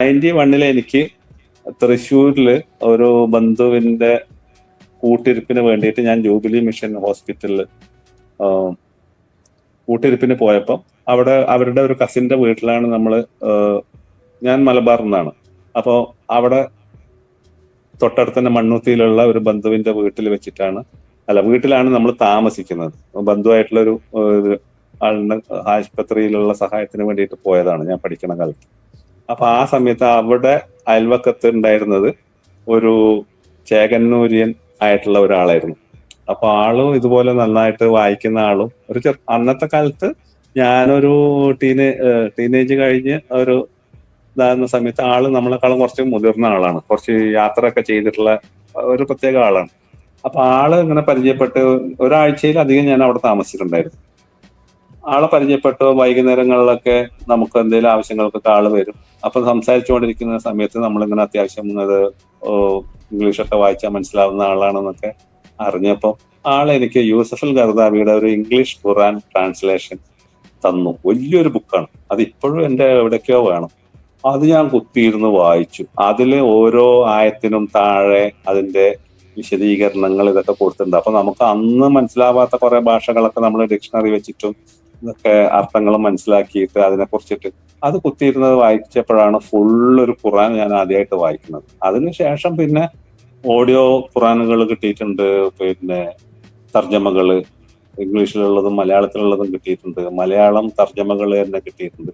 91 എനിക്ക് തൃശ്ശൂരില് ഒരു ബന്ധുവിന്റെ കൂട്ടിരിപ്പിന് വേണ്ടിയിട്ട് ഞാൻ ജൂബിലി മിഷൻ ഹോസ്പിറ്റലിൽ കൂട്ടിരിപ്പിന് പോയപ്പോൾ അവിടെ അവരുടെ ഒരു കസിന്റെ വീട്ടിലാണ് ഞാൻ മലബാറിൽ നിന്നാണ്. അപ്പോൾ അവിടെ തൊട്ടടുത്ത് തന്നെ മണ്ണുത്തിയിലുള്ള ഒരു ബന്ധുവിന്റെ വീട്ടിലാണ് നമ്മൾ താമസിക്കുന്നത്. ബന്ധുവായിട്ടുള്ള ഒരു ആളിന് ആശുപത്രിയിലുള്ള സഹായത്തിന് വേണ്ടിയിട്ട് പോയതാണ് ഞാൻ പഠിക്കുന്ന കാലത്ത്. അപ്പൊ ആ സമയത്ത് അവിടെ അയൽവക്കത്ത് ഉണ്ടായിരുന്നത് ഒരു ചേകന്നൂര്യൻ ആയിട്ടുള്ള ഒരാളായിരുന്നു. അപ്പൊ ആളും ഇതുപോലെ നന്നായിട്ട് വായിക്കുന്ന ആളും അന്നത്തെ കാലത്ത് ഞാനൊരു ടീനേജ് കഴിഞ്ഞ് ഒരു ഇതാകുന്ന സമയത്ത് ആള് നമ്മളെക്കാളും കുറച്ച് മുതിർന്ന ആളാണ്, കുറച്ച് യാത്രയൊക്കെ ചെയ്തിട്ടുള്ള ഒരു പ്രത്യേക ആളാണ്. അപ്പൊ ആള് ഇങ്ങനെ പരിചയപ്പെട്ട് ഒരാഴ്ചയിലധികം ഞാൻ അവിടെ താമസിച്ചിട്ടുണ്ടായിരുന്നു. ആളെ പരിചയപ്പെട്ടു. വൈകുന്നേരങ്ങളിലൊക്കെ നമുക്ക് എന്തെങ്കിലും ആവശ്യങ്ങൾക്കൊക്കെ ആള് വരും. അപ്പൊ സംസാരിച്ചുകൊണ്ടിരിക്കുന്ന സമയത്ത് നമ്മളിങ്ങനെ അത്യാവശ്യം ഇംഗ്ലീഷൊക്കെ വായിച്ചാൽ മനസ്സിലാവുന്ന ആളാണെന്നൊക്കെ അറിഞ്ഞപ്പോൾ എനിക്ക് യൂസഫുൽ ഖർദാവിയുടെ ഒരു ഇംഗ്ലീഷ് ഖുറാൻ ട്രാൻസ്ലേഷൻ തന്നു. വലിയൊരു ബുക്കാണ് അത്, ഇപ്പോഴും എന്റെ എവിടേക്കോ വേണം. അത് ഞാൻ കുത്തിയിരുന്ന് വായിച്ചു. അതില് ഓരോ ആയത്തിനും താഴെ അതിന്റെ വിശദീകരണങ്ങൾ ഇതൊക്കെ കൊടുത്തിട്ടുണ്ട്. അപ്പൊ നമുക്ക് അന്ന് മനസ്സിലാവാത്ത കുറെ ഭാഷകളൊക്കെ നമ്മൾ ഡിക്ഷണറി വെച്ചിട്ടും ഇതൊക്കെ അർത്ഥങ്ങളും മനസ്സിലാക്കിയിട്ട് അതിനെ കുറിച്ചിട്ട് അത് കുത്തിയിരുന്നത് വായിച്ചപ്പോഴാണ് ഫുള്ളൊരു ഖുറാൻ ഞാൻ ആദ്യമായിട്ട് വായിക്കുന്നത്. അതിനുശേഷം പിന്നെ ഓഡിയോ ഖുറാനുകൾ കിട്ടിയിട്ടുണ്ട്, പിന്നെ തർജ്ജമകള് ഇംഗ്ലീഷിലുള്ളതും മലയാളത്തിലുള്ളതും കിട്ടിയിട്ടുണ്ട്, മലയാളം തർജ്ജമകൾ തന്നെ കിട്ടിയിട്ടുണ്ട്.